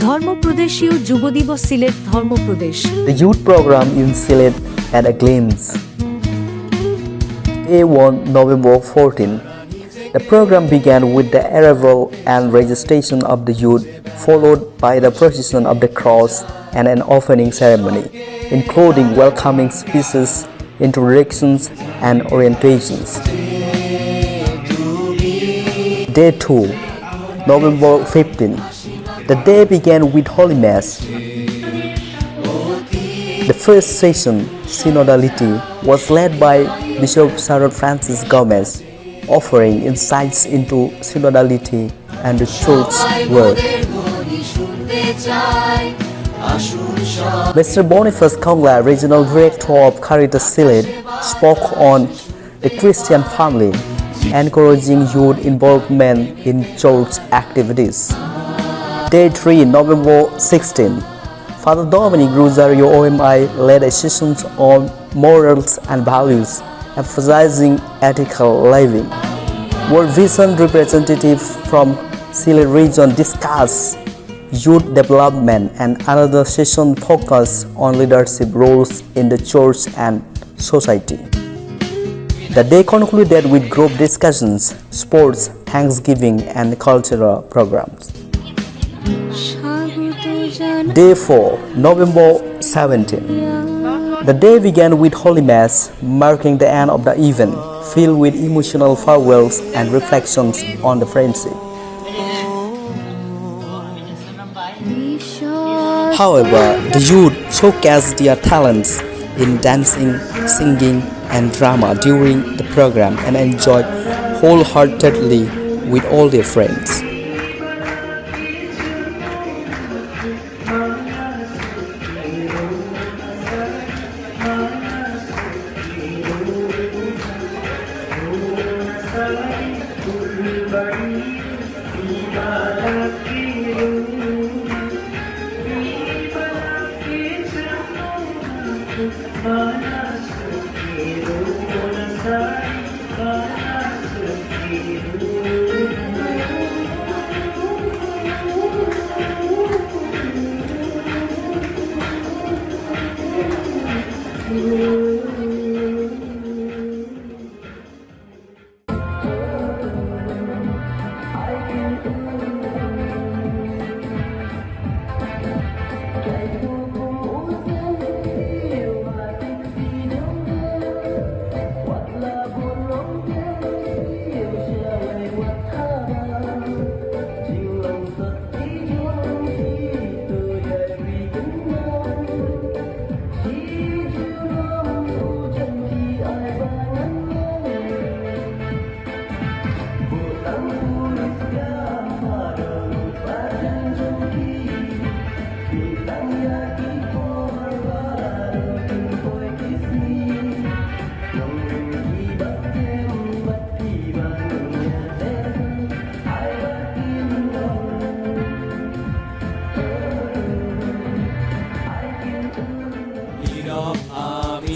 ধর্মপ্রদেশীয় যুব দিবস Sylhet ধর্মপ্রদেশ The youth program in Sylhet at a glimpse. Day 1, November 14. The program began with the arrival and registration of the youth, followed by the procession of the cross and an opening ceremony, including welcoming speeches, introductions, and orientations. Day 2, November 15. The day began with Holy Mass. The first session, Synodality, was led by Bishop Sir Francis Gomez, offering insights into synodality and the church's work. Mr. Boniface Kongla, Regional Director of Caritas Sylhet, spoke on the Christian family, encouraging youth involvement in church activities. Day 3, November 16. Father Dominic Rosario OMI led a session on morals and values, emphasizing ethical living. World Vision representatives from Sylhet region discussed youth development, and another session focused on leadership roles in the church and society. The day concluded with group discussions, sports, Thanksgiving, and cultural programs. Day 4, November 17. The day began with Holy Mass, marking the end of the event, filled with emotional farewells and reflections on the friendship. However, the youth showcased their talents in dancing, singing, and drama during the program and enjoyed wholeheartedly with all their friends.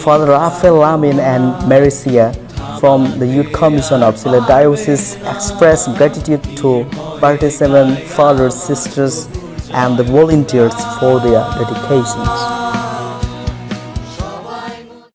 Father Raphael Lamin and Maricia from the Youth Commission of Sylhet Diocese expressed gratitude to participant fathers, sisters, and the volunteers for their dedications.